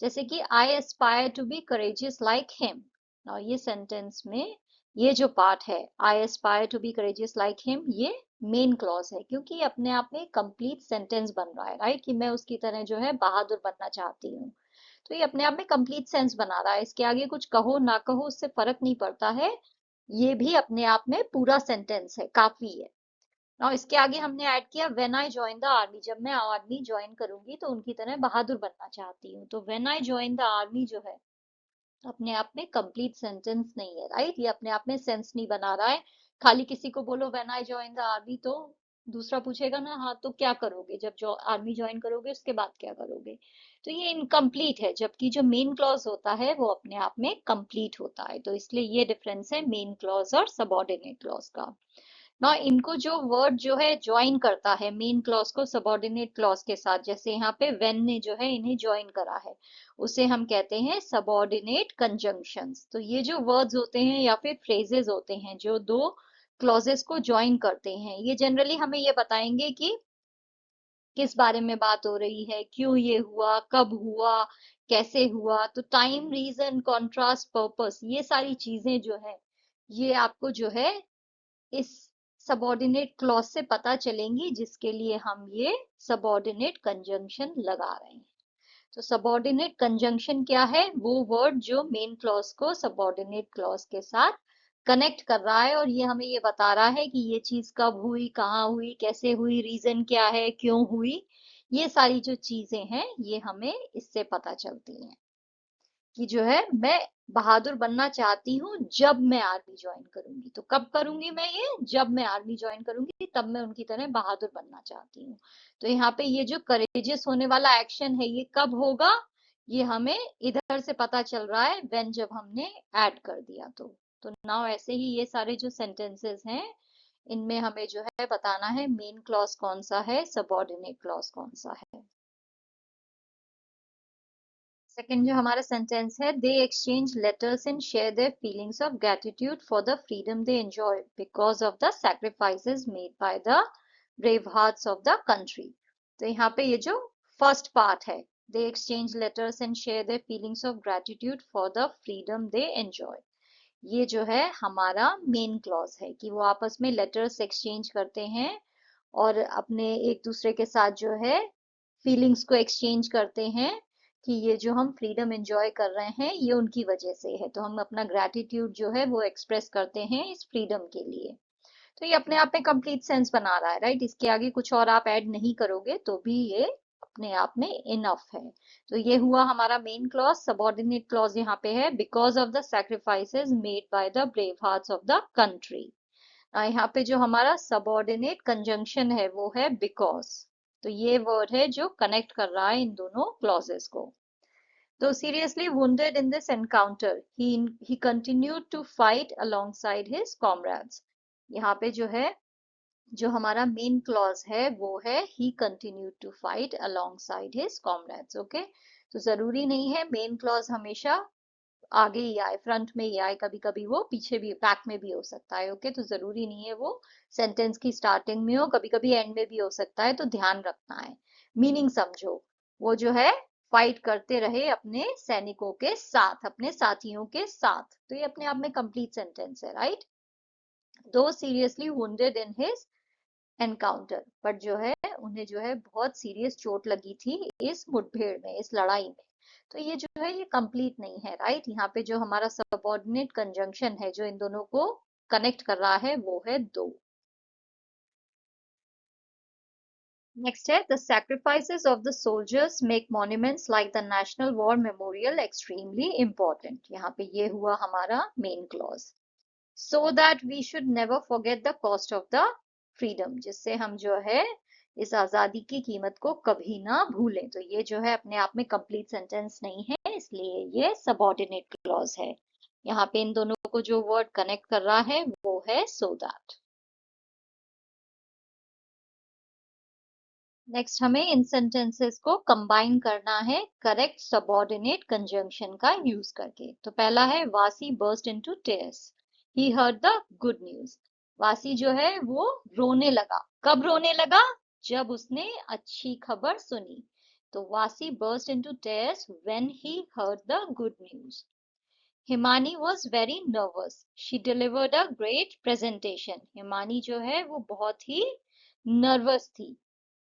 जैसे कि I aspire to be courageous like him. और ये सेंटेंस में ये जो पार्ट है I aspire to be courageous like him, ये मेन क्लॉज है, क्योंकि ये अपने आप में कंप्लीट सेंटेंस बन रहा है, राइट? कि मैं उसकी तरह जो है बहादुर बनना चाहती हूँ। तो ये अपने आप में कंप्लीट सेंस बना रहा है। इसके आगे कुछ कहो ना कहो उससे फर्क नहीं पड़ता है, ये भी अपने आप में पूरा सेंटेंस है, काफी है। और इसके आगे हमने ऐड किया when I join the army. जब मैं आर्मी ज्वाइन करूंगी तो उनकी तरह बहादुर बनना चाहती हूँ। तो when I join the army जो है अपने आप में कंप्लीट सेंटेंस नहीं है, राइट? ये अपने आप में सेंस नहीं बना रहा है। खाली किसी को बोलो when I join the army तो दूसरा पूछेगा ना, हाँ तो क्या करोगे जब जो आर्मी ज्वाइन करोगे, उसके बाद क्या करोगे? तो ये इनकम्प्लीट है, जबकि जो मेन क्लॉज होता है वो अपने आप में कंप्लीट होता है। तो इसलिए ये डिफरेंस है मेन क्लॉज और सबऑर्डिनेट क्लॉज का ना। इनको जो वर्ड जो है ज्वाइन करता है मेन क्लॉज को सबऑर्डिनेट क्लॉज के साथ, जैसे यहाँ पे व्हेन ने जो है इन्हें ज्वाइन करा है, उसे हम कहते हैं सबऑर्डिनेट कंजंक्शंस। तो ये जो वर्ड्स होते हैं या फिर फ्रेजेस होते हैं जो दो क्लॉजेस को ज्वाइन करते हैं, ये जनरली हमें ये बताएंगे कि किस बारे में बात हो रही है, क्यों ये हुआ, कब हुआ, कैसे हुआ। तो टाइम, रीजन, कॉन्ट्रास्ट, पर्पस, ये सारी चीजें जो है ये आपको जो है इस सबऑर्डिनेट क्लॉज से पता चलेंगी, जिसके लिए हम ये सबऑर्डिनेट कंजंक्शन लगा रहे हैं। तो सबऑर्डिनेट कंजंक्शन क्या है? वो वर्ड जो मेन क्लॉज को सबऑर्डिनेट क्लॉज के साथ कनेक्ट कर रहा है और ये हमें ये बता रहा है कि ये चीज कब हुई, कहाँ हुई, कैसे हुई, रीजन क्या है, क्यों हुई। ये सारी जो चीजें हैं ये हमें इससे पता चलती हैं कि जो है मैं बहादुर बनना चाहती हूँ जब मैं आर्मी ज्वाइन करूंगी। तो कब करूंगी मैं ये? जब मैं आर्मी ज्वाइन करूंगी तब मैं उनकी तरह बहादुर बनना चाहती हूँ। तो यहाँ पे ये जो करेजियस होने वाला एक्शन है ये कब होगा, ये हमें इधर से पता चल रहा है व्हेन, जब हमने ऐड कर दिया। तो नाउ ऐसे ही ये सारे जो सेंटेंसेस हैं इनमें हमें जो है बताना है मेन क्लॉज कौन सा है, सबऑर्डिनेट क्लॉज कौन सा है। सेकंड जो हमारा सेंटेंस है, दे exchange letters and share their feelings of gratitude for the freedom they enjoy because of the sacrifices made by the brave hearts of the country. तो यहाँ पे ये जो फर्स्ट पार्ट है, दे exchange letters and share their feelings of gratitude for the freedom they enjoy, ये जो है हमारा मेन क्लॉज है कि वो आपस में लेटर्स एक्सचेंज करते हैं और अपने एक दूसरे के साथ जो है फीलिंग्स को एक्सचेंज करते हैं कि ये जो हम फ्रीडम एंजॉय कर रहे हैं ये उनकी वजह से है। तो हम अपना ग्रैटिट्यूड जो है वो एक्सप्रेस करते हैं इस फ्रीडम के लिए। तो ये अपने आप में कंप्लीट सेंस बना रहा है, राइट? इसके आगे कुछ और आप ऐड नहीं करोगे तो भी ये अपने आप में इनफ है। तो ये हुआ हमारा मेन क्लॉज। सबऑर्डिनेट क्लॉज यहाँ पे है because of the sacrifices made by the brave hearts of the country. यहाँ पे जो हमारा सबऑर्डिनेट कंजंक्शन है वो है बिकॉज। तो ये वर्ड है जो कनेक्ट कर रहा है इन दोनों क्लॉजेस को। तो seriously wounded in this encounter, he continued to fight alongside his comrades। यहाँ पे जो है, जो हमारा मेन क्लॉज है वो है he continued to fight alongside his comrades। Okay, तो जरूरी नहीं है मेन क्लॉज हमेशा आगे ही आए, फ्रंट में ही आए, कभी कभी वो पीछे भी, बैक में भी हो सकता है। ओके, तो जरूरी नहीं है वो सेंटेंस की स्टार्टिंग में हो, कभी कभी एंड में भी हो सकता है, तो ध्यान रखना है। मीनिंग समझो, वो जो है फाइट करते रहे अपने सैनिकों के साथ, अपने साथियों के साथ। तो ये अपने आप में कंप्लीट सेंटेंस है, राइट। दो seriously wounded in his encounter, but जो है उन्हें जो है बहुत सीरियस चोट लगी थी इस मुठभेड़ में, इस लड़ाई में। तो ये जो है ये कंप्लीट नहीं है, राइट। यहाँ पे जो हमारा सबऑर्डिनेट कंजंक्शन है जो इन दोनों को कनेक्ट कर रहा है वो है दो। नेक्स्ट है the sacrifices of the soldiers make monuments like the national war memorial extremely important. यहाँ पे ये हुआ हमारा main clause. so that we should never forget the cost of the freedom, जिससे हम जो है इस आजादी की कीमत को कभी ना भूलें। तो ये जो है अपने आप में कंप्लीट सेंटेंस नहीं है, इसलिए ये सबऑर्डिनेट क्लॉज है। यहाँ पे इन दोनों को जो वर्ड कनेक्ट कर रहा है वो है so that। नेक्स्ट हमें इन सेंटेंसेस को कंबाइन करना है करेक्ट सबऑर्डिनेट कंजंक्शन का यूज करके। तो पहला है वासी burst into tears, he heard the good news. वासी जो है वो रोने लगा। कब रोने लगा? जब उसने अच्छी खबर सुनी। तो वासी burst into tears when he heard the good news. Himani was very nervous, she delivered a great presentation. Himani जो है वो बहुत ही नर्वस थी,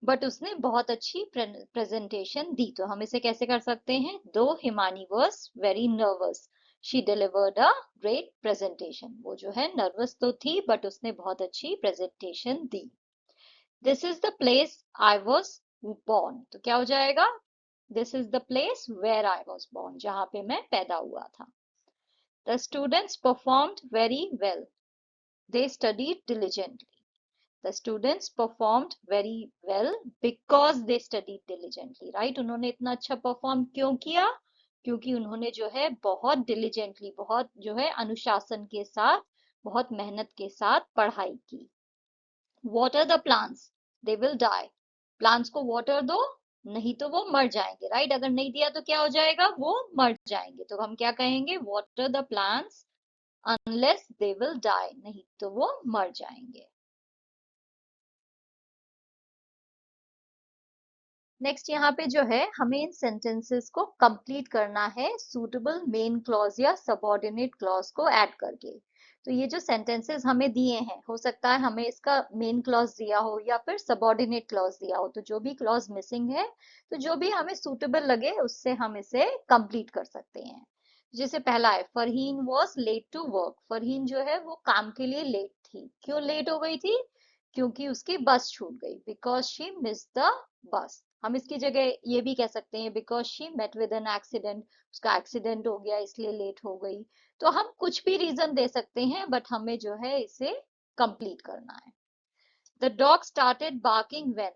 बट उसने बहुत अच्छी प्रेजेंटेशन दी। तो हम इसे कैसे कर सकते हैं? दो Himani was very nervous, she delivered a great presentation. वो जो है नर्वस तो थी बट उसने बहुत अच्छी प्रेजेंटेशन दी। This is the place I was born, तो क्या हो जाएगा? This is the place where I was born, जहां पे मैं पैदा हुआ था। The students performed very well, they studied diligently। The students performed very well because they studied diligently, right? उन्होंने इतना अच्छा परफॉर्म क्यों किया? क्योंकि उन्होंने जो है बहुत diligently, बहुत जो है अनुशासन के साथ, बहुत मेहनत के साथ पढ़ाई की। Water the plants, they will die। Plants को वाटर दो, नहीं तो वो मर जाएंगे, राइट। अगर नहीं दिया तो क्या हो जाएगा? वो मर जाएंगे। तो हम क्या कहेंगे? Water the plants unless they will die, नहीं तो वो मर जाएंगे। नेक्स्ट यहाँ पे जो है हमें इन सेंटेंसेस को कंप्लीट करना है सूटेबल मेन क्लॉज या सबऑर्डिनेट क्लॉज को ऐड करके। तो ये जो सेंटेंसेस हमें दिए हैं, हो सकता है हमें इसका मेन क्लॉज दिया हो या फिर सबऑर्डिनेट क्लॉज दिया हो। तो जो भी क्लॉज मिसिंग है, तो जो भी हमें सूटेबल लगे उससे हम इसे कंप्लीट कर सकते हैं। जैसे पहला है Farheen was late to work. Farheen जो है वो काम के लिए लेट थी। क्यों लेट हो गई थी? क्योंकि उसकी बस छूट गई, because she miss the bus. हम इसकी जगह ये भी कह सकते हैं because she met with an accident, उसका एक्सीडेंट हो गया इसलिए लेट हो गई। तो हम कुछ भी रीजन दे सकते हैं, बट हमें जो है इसे कंप्लीट करना है। The dog started barking when,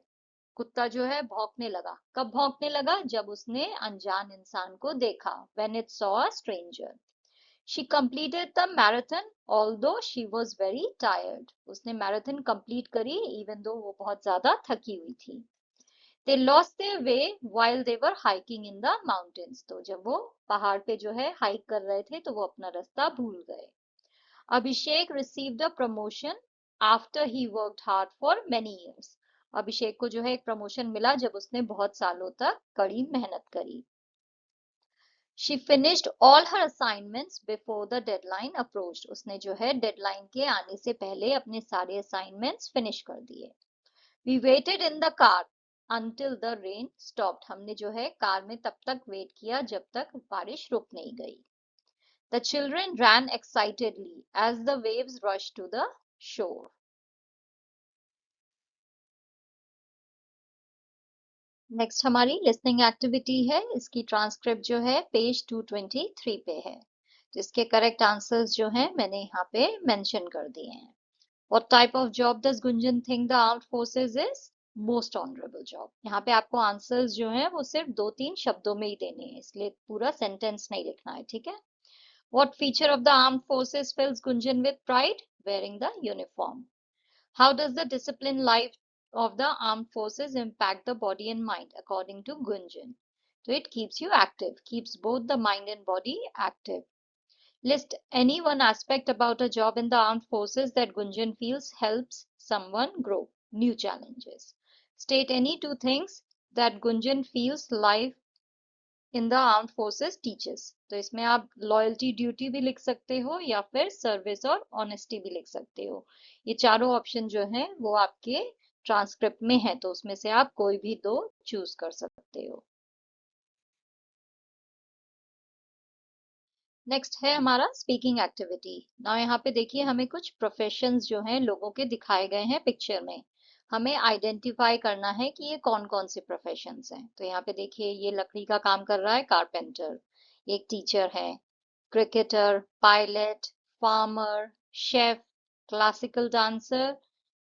कुत्ता जो है भौंकने लगा। कब भौंकने लगा? जब उसने अनजान इंसान को देखा, when it saw a stranger. She completed the marathon although she was very tired। उसने मैराथन कंप्लीट करी even though वो बहुत ज्यादा थकी हुई थी। They lost their way while they were hiking in the mountains। तो जब वो पहाड़ पे जो है हाइक कर रहे थे तो वो अपना रास्ता भूल गए। अभिषेक received a promotion after he worked hard for many years। अभिषेक को जो है एक प्रमोशन मिला जब उसने बहुत सालों तक कड़ी मेहनत करी। She finished all her assignments before the deadline approached। उसने जो है डेडलाइन के आने से पहले अपने सारे असाइनमेंट्स फिनिश कर दिए। We waited in the car until the rain stopped। हमने जो है कार में तब तक वेट किया जब तक बारिश रुक नहीं गई। The children ran excitedly as the waves rushed to the shore। Next हमारी लिसनिंग एक्टिविटी है। इसकी ट्रांसक्रिप्ट जो है पेज 223 पे है। तो इसके करेक्ट आंसर्स जो हैं मैंने यहाँ पे मेंशन कर दिए हैं। What type of job does Gunjan think the armed forces is? Most honorable job. यहाँ पे आपको आंसर्स जो हैं वो सिर्फ 2-3 शब्दों में ही देने हैं, इसलिए पूरा सेंटेंस नहीं लिखना है, ठीक है? What feature of the armed forces fills Gunjan with pride? Wearing the uniform. How does the disciplined life of the armed forces impact the body and mind, according to Gunjan? So it keeps you active, keeps both the mind and body active. List any one aspect about a job in the armed forces that Gunjan feels helps someone grow new challenges. State any two things that Gunjan feels life in the armed forces teaches. तो इसमें आप loyalty duty भी लिख सकते हो या फिर service और ऑनेस्टी भी लिख सकते हो. ये चारों ऑप्शन जो हैं वो आपके ट्रांसक्रिप्ट में है, तो उसमें से आप कोई भी दो चूज कर सकते हो. नेक्स्ट है हमारा स्पीकिंग एक्टिविटी. नाउ यहाँ पे देखिए हमें कुछ प्रोफेशंस जो हैं लोगों के दिखाए गए हैं पिक्चर में. हमें आइडेंटिफाई करना है कि ये कौन कौन से प्रोफेशंस हैं. तो यहाँ पे देखिए ये लकड़ी का काम कर रहा है कारपेंटर, एक टीचर है, cricketer, pilot, farmer, chef, classical dancer,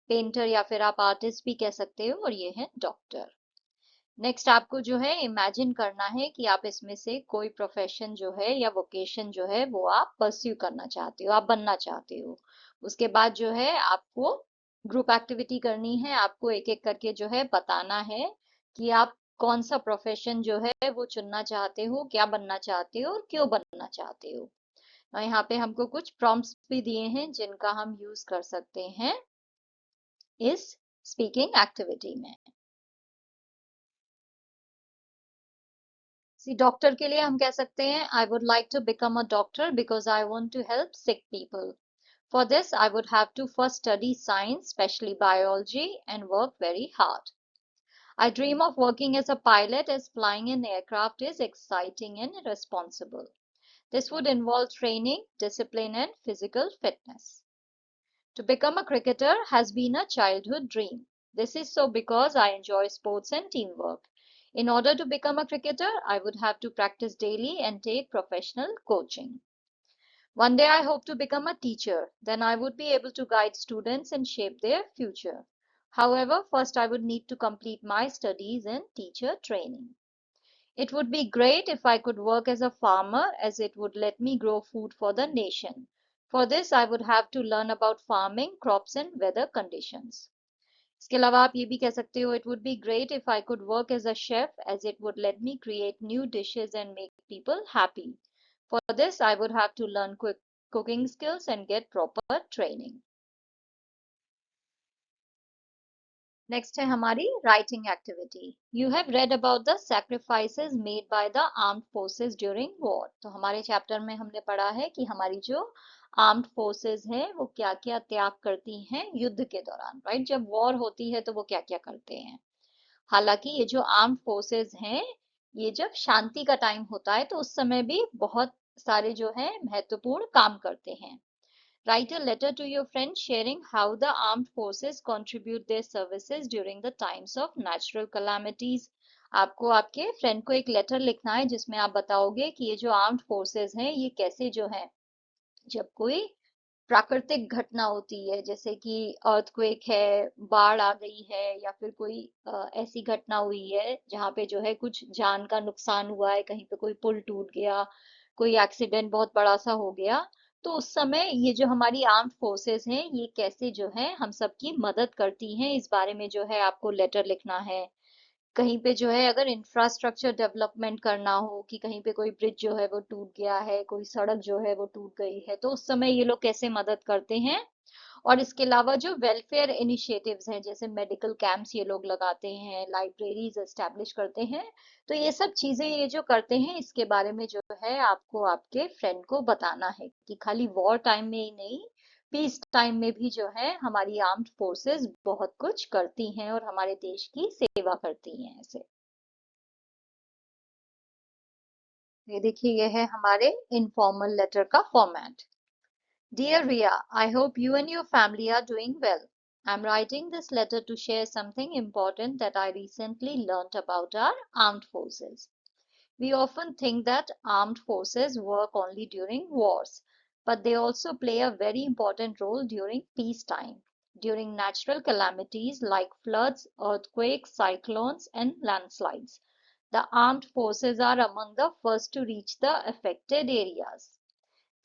painter या फिर आप आर्टिस्ट भी कह सकते हो, और ये है डॉक्टर. नेक्स्ट आपको जो है इमेजिन करना है कि आप इसमें से कोई प्रोफेशन जो है या वोकेशन जो है वो आप परस्यू करना चाहते हो, आप बनना चाहते हो. उसके बाद जो है आपको ग्रुप एक्टिविटी करनी है. आपको एक एक करके जो है बताना है कि आप कौन सा प्रोफेशन जो है वो चुनना चाहते हो, क्या बनना चाहते हो और क्यों बनना चाहते हो. और यहाँ पे हमको कुछ प्रॉम्प्ट्स भी दिए हैं जिनका हम यूज कर सकते हैं इस स्पीकिंग एक्टिविटी में. सी डॉक्टर के लिए हम कह सकते हैं I would like to become a doctor because I want to help sick people. For this, I would have to first study science, especially biology, and work very hard. I dream of working as a pilot as flying an aircraft is exciting and responsible. This would involve training, discipline, and physical fitness. To become a cricketer has been a childhood dream. This is so because I enjoy sports and teamwork. In order to become a cricketer, I would have to practice daily and take professional coaching. One day I hope to become a teacher. Then I would be able to guide students and shape their future. However, first I would need to complete my studies in teacher training. It would be great if I could work as a farmer as it would let me grow food for the nation. For this, I would have to learn about farming, crops and weather conditions. इसके अलावा आप ये भी कह सकते हो, it would be great if I could work as a chef as it would let me create new dishes and make people happy. For this, I would have to learn cooking skills and get proper training. Next है हमारी writing activity. You have read about the sacrifices made by the armed forces during war. तो हमारे chapter में हमने पढ़ा है कि हमारी जो आर्म्ड फोर्सेस हैं वो क्या क्या त्याग करती हैं युद्ध के दौरान, राइट? जब वॉर होती है तो वो क्या क्या करते हैं. हालांकि ये जो आर्म्ड फोर्सेस हैं ये जब शांति का टाइम होता है तो उस समय भी बहुत सारे जो है महत्वपूर्ण काम करते हैं. Write a letter to your friend sharing how the armed forces contribute their services during the times of natural calamities. आपको आपके फ्रेंड को एक लेटर लिखना है जिसमें आप बताओगे कि ये जो आर्म्ड फोर्सेस हैं ये कैसे जो है जब कोई प्राकृतिक घटना होती है जैसे कि अर्थक्वेक है, बाढ़ आ गई है या फिर कोई ऐसी घटना हुई है जहाँ पे जो है कुछ जान का नुकसान हुआ है, कहीं पे कोई पुल टूट गया, कोई एक्सीडेंट बहुत बड़ा सा हो गया, तो उस समय ये जो हमारी आर्म्ड फोर्सेस हैं ये कैसे जो है हम सबकी मदद करती हैं इस बारे में जो है आपको लेटर लिखना है. कहीं पे जो है अगर इंफ्रास्ट्रक्चर डेवलपमेंट करना हो कि कहीं पे कोई ब्रिज जो है वो टूट गया है, कोई सड़क जो है वो टूट गई है, तो उस समय ये लोग कैसे मदद करते हैं. और इसके अलावा जो वेलफेयर इनिशिएटिव्स हैं जैसे मेडिकल कैंप्स ये लोग लगाते हैं, लाइब्रेरीज एस्टेब्लिश करते हैं, तो ये सब चीजें ये जो करते हैं इसके बारे में जो है आपको आपके फ्रेंड को बताना है कि खाली वॉर टाइम में ही नहीं, पीस टाइम में भी जो है हमारी आर्म्ड फोर्सेस बहुत कुछ करती हैं और हमारे देश की सेवा करती हैं ऐसे. ये देखिए ये है हमारे इनफॉर्मल लेटर का format. Dear Ria, I hope you and your family are doing well. I'm writing this letter to share something important that I recently learnt about our armed forces. We often think that armed forces work only during wars, but they also play a very important role during peacetime. during natural calamities like floods, earthquakes, cyclones, and landslides. The armed forces are among the first to reach the affected areas.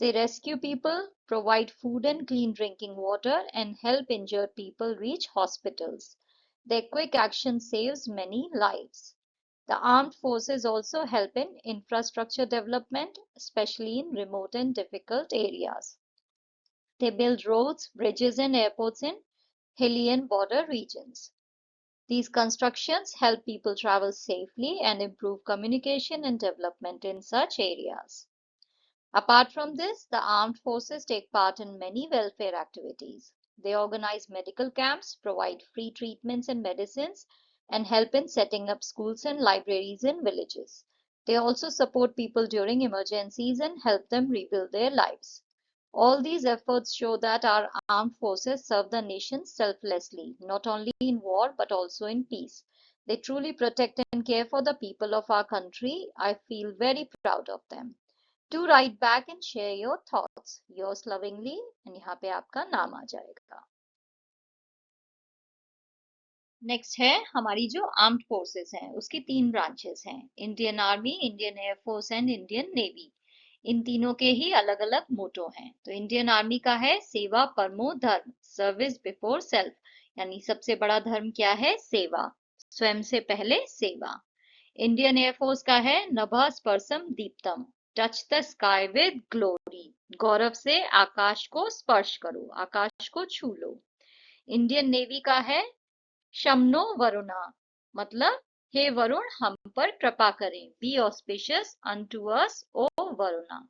They rescue people, provide food and clean drinking water, and help injured people reach hospitals. Their quick action saves many lives. The armed forces also help in infrastructure development, especially in remote and difficult areas. They build roads, bridges, and airports in hilly and border regions. These constructions help people travel safely and improve communication and development in such areas. Apart from this, the armed forces take part in many welfare activities. They organize medical camps, provide free treatments and medicines, and help in setting up schools and libraries in villages. They also support people during emergencies and help them rebuild their lives. All these efforts show that our armed forces serve the nation selflessly, not only in war but also in peace. They truly protect and care for the people of our country. I feel very proud of them. Do write back and share your thoughts. Yours lovingly, and यहाँ पे आपका नाम आ जाएगा. Next है हमारी जो armed forces हैं उसकी तीन ब्रांचेस हैं, Indian army, Indian air force and Indian navy. इन तीनों के ही अलग अलग मोटो हैं. तो इंडियन आर्मी का है सेवा परमो धर्म, सर्विस बिफोर सेल्फ, यानी सबसे बड़ा धर्म क्या है? सेवा, स्वयं से पहले सेवा. इंडियन एयरफोर्स का है नभः स्पर्शम दीप्तम, touch the sky with glory, गौरव से आकाश को स्पर्श करो, आकाश को छू लो. इंडियन नेवी का है शमनो वरुणा, मतलब हे वरुण हम पर कृपा करें, be auspicious unto us O Varuna.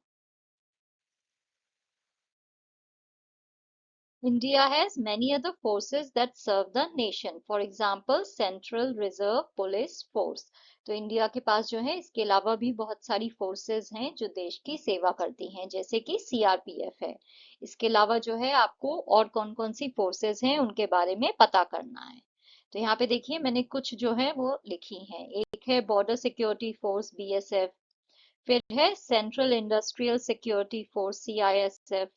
India has many other forces that serve the nation. For example, Central Reserve Police Force. तो इंडिया के पास जो है इसके अलावा भी बहुत सारी फोर्सेस हैं जो देश की सेवा करती हैं, जैसे कि सीआरपीएफ है. इसके अलावा जो है आपको और कौन कौन सी फोर्सेस हैं उनके बारे में पता करना है. तो यहाँ पे देखिए मैंने कुछ जो है वो लिखी हैं. एक है बॉर्डर सिक्योरिटी फोर्स बीएसएफ, फिर है central industrial security force CISF,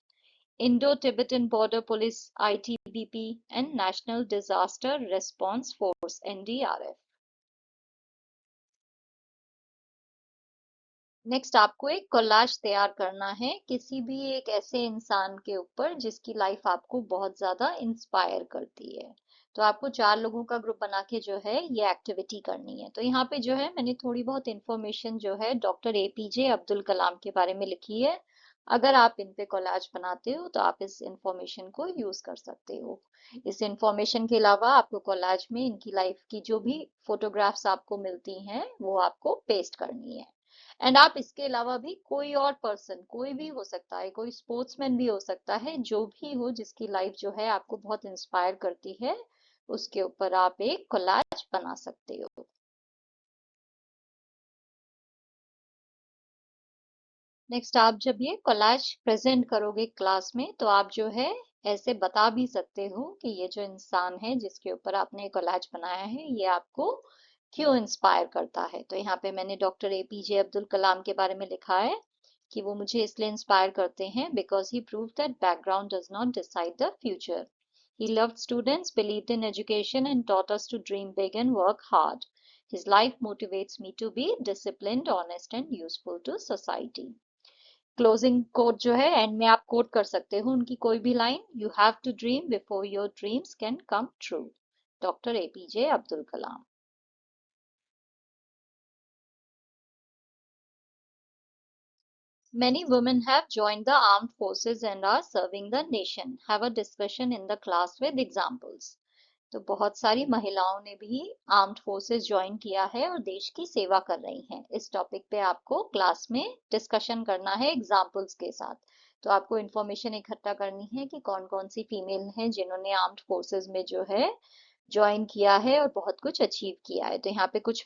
Indo-Tibetan Border Police ITBP, and National Disaster Response Force NDRF. Next आपको एक कोलाज तैयार करना है किसी भी एक ऐसे इंसान के ऊपर जिसकी लाइफ आपको बहुत ज्यादा इंस्पायर करती है. तो आपको चार लोगों का ग्रुप बना के जो है ये एक्टिविटी करनी है. तो यहाँ पे जो है मैंने थोड़ी बहुत इंफॉर्मेशन जो है डॉक्टर एपीजे अब्दुल कलाम के बारे में लिखी है. अगर आप इन पे कोलाज बनाते हो तो आप इस इंफॉर्मेशन को यूज कर सकते हो. इस इंफॉर्मेशन के अलावा आपको कोलाज में इनकी लाइफ की जो भी फोटोग्राफ्स आपको मिलती हैं वो आपको पेस्ट करनी है. एंड आप इसके अलावा भी कोई और पर्सन, कोई भी हो सकता है, कोई स्पोर्ट्समैन भी हो सकता है, जो भी हो जिसकी लाइफ जो है आपको बहुत इंस्पायर करती है, उसके ऊपर आप एक कोलाज बना सकते हो. नेक्स्ट आप जब ये कोलाज प्रेजेंट करोगे क्लास में तो आप जो है ऐसे बता भी सकते हो कि ये जो इंसान है जिसके ऊपर आपने कोलाज बनाया है ये आपको क्यों इंस्पायर करता है. तो यहाँ पे मैंने डॉक्टर एपीजे अब्दुल कलाम के बारे में लिखा है कि वो मुझे इसलिए इंस्पायर करते हैं because he prove that background does not decide the future. He loved students, believed in education, and taught us to dream big and work hard. His life motivates me to be disciplined, honest, and useful to society. Closing quote जो है and में आप coat कर सकते हो उनकी कोई भी line. You have to dream before your dreams can come true. Doctor APJ Abdul Kalam. Many women have joined the armed forces and are serving the nation. Have a discussion in the class with examples. तो बहुत सारी महिलाओं ने भी armed forces join किया है और देश की सेवा कर रही हैं. इस टॉपिक पे आपको क्लास में डिस्कशन करना है एग्जाम्पल्स के साथ. तो आपको इंफॉर्मेशन इकट्ठा करनी है कि कौन कौन सी फीमेल हैं जिन्होंने आर्म्ड फोर्सेस में जो है ज्वाइन किया है और बहुत कुछ अचीव किया है. तो यहाँ पे कुछ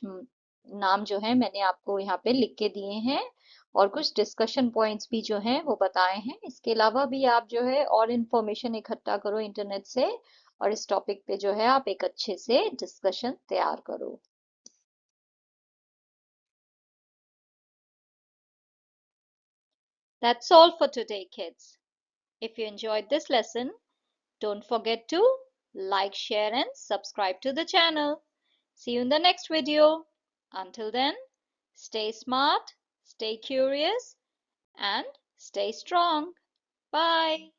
नाम जो है मैंने आपको यहाँ पे लिख के दिए हैं और कुछ डिस्कशन पॉइंट्स भी जो हैं वो बताए हैं. इसके अलावा भी आप जो है और इंफॉर्मेशन इकट्ठा करो इंटरनेट से और इस टॉपिक पे जो है आप एक अच्छे से डिस्कशन तैयार करो. That's all for today, kids. If you enjoyed this lesson, don't forget to like, share, and subscribe to the channel. See you in the next video. Until then, stay smart, stay curious, and stay strong. Bye.